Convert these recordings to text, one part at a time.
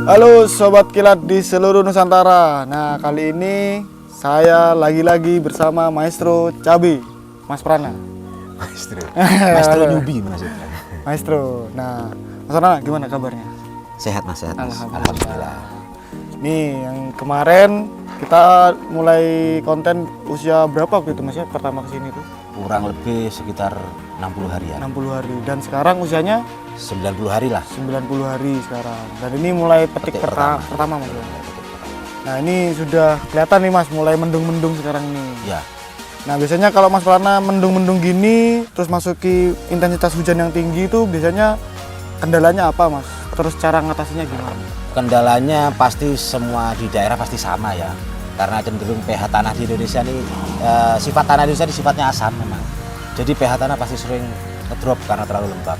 Halo Sobat Kilat di seluruh Nusantara. Nah, kali ini saya lagi-lagi bersama Maestro Cabe, Mas Prana. Maestro newbie maksudnya. Maestro. Nah, Mas Prana gimana kabarnya? Sehat Mas, sehat Mas. Alhamdulillah. Nih, yang kemarin kita mulai konten usia berapa waktu itu Mas ya pertama kesini tuh? Kurang lebih sekitar 60 harian. 60 hari. Dan sekarang usianya 90 hari lah. 90 hari sekarang. Dan ini mulai petik pertama Mas. Nah, ini sudah kelihatan nih Mas, mulai mendung-mendung sekarang nih. Ya. Nah, biasanya kalau Mas Prana mendung-mendung gini, terus masuki intensitas hujan yang tinggi itu biasanya kendalanya apa Mas? Terus cara ngatasinya gimana? Kendalanya pasti semua di daerah pasti sama ya. Karena cenderung pH tanah di Indonesia ini, sifat tanah Indonesia ini sifatnya asam memang. Jadi pH tanah pasti sering ngedrop karena terlalu lembab.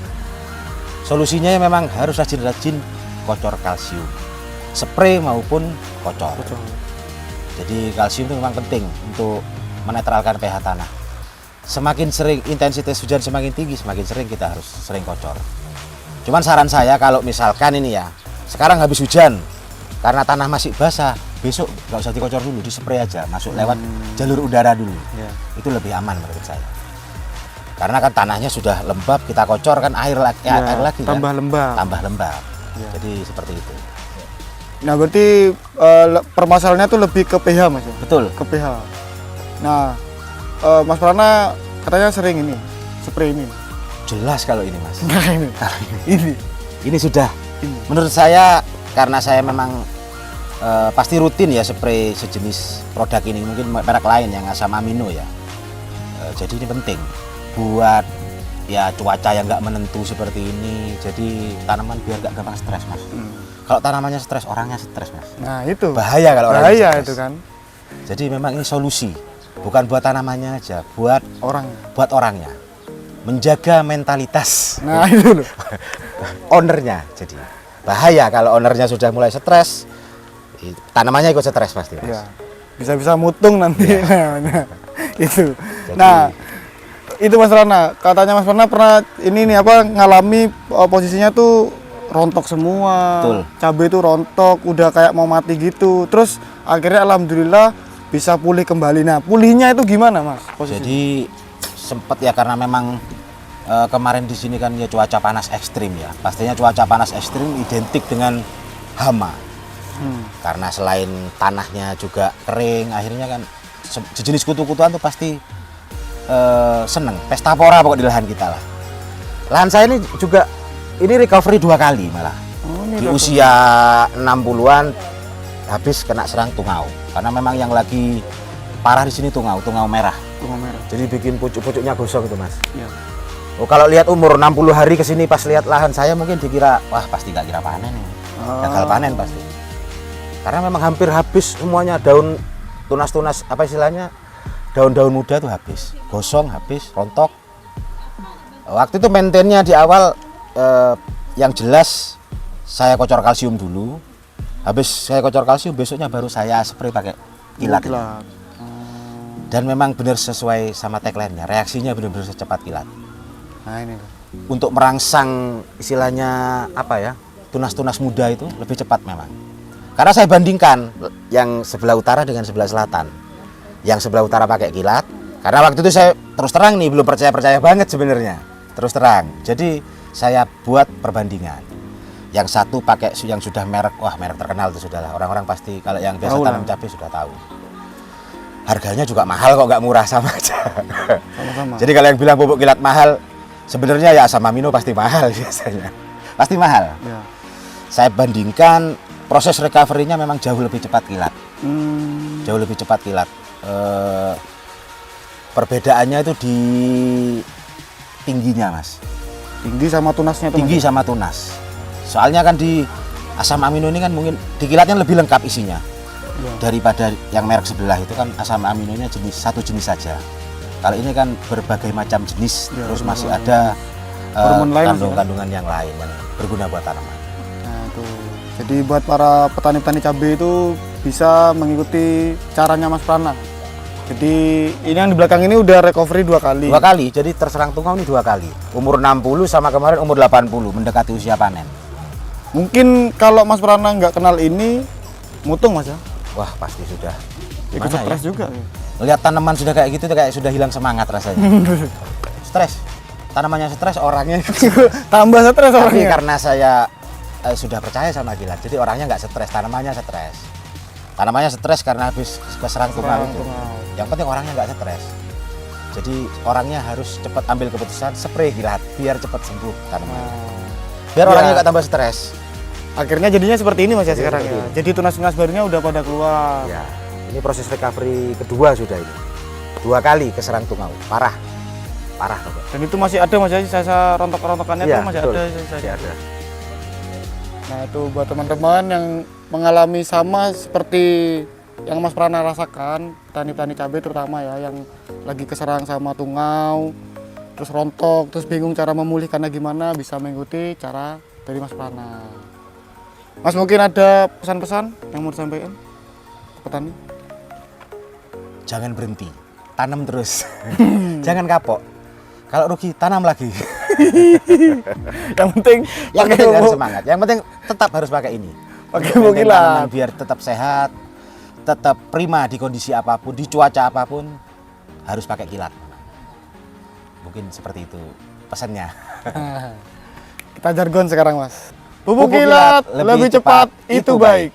Solusinya ya memang harus rajin-rajin kocor kalsium. Spray maupun kocor. Jadi kalsium itu memang penting untuk menetralkan pH tanah. Semakin sering intensitas hujan semakin tinggi, semakin sering kita harus sering kocor. Cuman saran saya kalau misalkan ini ya, sekarang habis hujan, karena tanah masih basah, besok nggak usah dikocor dulu, dispray aja, masuk lewat jalur udara dulu. Ya. Itu lebih aman menurut saya. Karena kan tanahnya sudah lembab, kita kocor kan air lagi tambah kan? lembab. Tambah lembab. Ya. Jadi seperti itu. Nah, berarti permasalahannya tuh lebih ke pH Mas ya? Betul. Ke pH. Nah, Mas Prana katanya sering ini, spray ini. Jelas kalau ini Mas. Nah, Ini sudah. Menurut saya karena saya memang pasti rutin ya spray sejenis produk ini, mungkin merek lain yang asam amino ya. Jadi ini penting buat ya cuaca yang nggak menentu seperti ini. Jadi tanaman biar nggak gampang stres Mas. Kalau tanamannya stres, orangnya stres Mas. Nah itu. Bahaya kalau orangnya bahaya stres. Itu kan. Jadi memang ini solusi, bukan buat tanamannya aja, buat orangnya. Menjaga mentalitas. Nah itu loh. Ownernya. Jadi bahaya kalau ownernya sudah mulai stres, tanamannya ikut stres pasti Mas. Ya, bisa-bisa mutung nanti. Ya. Itu. Jadi, nah itu Mas Prana, katanya Mas Prana pernah ini nih apa ngalami posisinya tuh rontok semua. Betul. Cabai itu rontok, udah kayak mau mati gitu. Terus akhirnya alhamdulillah bisa pulih kembali. Nah, pulihnya itu gimana Mas posisinya? Jadi sempat ya karena memang kemarin di sini kan ya cuaca panas ekstrim ya. Pastinya cuaca panas ekstrim identik dengan hama. Karena selain tanahnya juga kering, akhirnya kan sejenis kutu-kutuan tuh pasti seneng. Pesta pora pokok di lahan kita lah. Lahan saya ini juga ini recovery 2 kali malah. Di usia 60-an habis kena serang tungau. Karena memang yang lagi parah di sini tungau merah. Jadi bikin pucuk-pucuknya gosong itu Mas. Ya. Oh, kalau lihat umur 60 hari ke sini pas lihat lahan saya mungkin dikira wah pasti nggak kira panen nih. Gagal panen pasti. Karena memang hampir habis semuanya, daun tunas-tunas apa istilahnya? Daun-daun muda tuh habis. Gosong habis, rontok. Waktu itu maintainnya di awal yang jelas saya kocor kalsium dulu. Habis saya kocor kalsium besoknya baru saya spray pakai kilat. Dan memang benar sesuai sama tagline-nya, reaksinya benar-benar secepat kilat. Nah ini untuk merangsang istilahnya apa ya, tunas-tunas muda itu lebih cepat memang. Karena saya bandingkan yang sebelah utara dengan sebelah selatan. Yang sebelah utara pakai kilat, karena waktu itu saya terus terang nih belum percaya banget sebenarnya, terus terang. Jadi saya buat perbandingan. Yang satu pakai yang sudah merek, wah merek terkenal itu sudahlah, orang-orang pasti kalau yang biasa tanam cabai sudah tahu. Harganya juga mahal kok, nggak murah sama aja. Sama-sama. Jadi kalau yang bilang pupuk kilat mahal, sebenarnya ya asam amino pasti mahal biasanya. Pasti mahal. Ya. Saya bandingkan proses recovery-nya memang jauh lebih cepat kilat. Jauh lebih cepat kilat. Perbedaannya itu di tingginya Mas. Tinggi sama tunasnya itu. Tinggi sama tunas. Soalnya kan di asam amino ini kan mungkin di kilatnya lebih lengkap isinya. Ya. Daripada yang merek sebelah itu kan asam aminonya satu jenis saja. Kalau ini kan berbagai macam jenis, ya, terus masih ada kandungan yang lain yang berguna buat tanaman. Nah, itu. Jadi buat para petani-petani cabai itu bisa mengikuti caranya Mas Prana. Jadi ini yang di belakang ini udah recovery 2 kali. 2 kali, jadi terserang tungau ini 2 kali. Umur 60 sama kemarin umur 80, mendekati usia panen. Mungkin kalau Mas Prana nggak kenal ini, mutung Mas ya? Wah pasti sudah. Ikut Gimana stres ya? juga. Ya? Lihat tanaman sudah kayak gitu tuh kayak sudah hilang semangat rasanya. Stres. Tanamannya stres, orangnya. Tambah stres Tapi orangnya. karena saya sudah percaya sama Gilat, jadi orangnya nggak stres, tanamannya stres. Tanamannya stres karena habis keserang tungau itu. Yang penting orangnya nggak stres. Jadi orangnya harus cepat ambil keputusan, spray Gilat biar cepat sembuh tanamannya. Biar Ya. orangnya nggak tambah stres. Akhirnya jadinya seperti ini Mas ya Jadi sekarang seperti ya. ini. Jadi tunas-tunas barunya udah pada keluar. Ya, ini proses recovery kedua sudah ini. 2 kali keserang tungau, parah. Parah Bapak. Dan itu masih ada Mas ya, sisa rontok-rontokannya Iya, tuh masih betul. ada sisanya. Masih ada. Nah itu buat teman-teman yang mengalami sama seperti yang Mas Prana rasakan, petani-petani cabai terutama ya, yang lagi keserang sama tungau, terus rontok, terus bingung cara memulihkannya gimana, bisa mengikuti cara dari Mas Prana. Mas mungkin ada pesan-pesan yang mau disampaikan ke petani? Jangan berhenti, tanam terus. Jangan kapok. Kalau rugi, tanam lagi. Yang penting Yang pakai penting harus pupuk- semangat. Yang penting tetap harus pakai ini. Pakai Untuk pupuk maintain kilat. tanaman biar tetap sehat, tetap prima di kondisi apapun, di cuaca apapun, harus pakai kilat. Mungkin seperti itu pesannya. Kita jargon sekarang Mas. Pupuk Pupuk kilat kilat lebih cepat itu baik.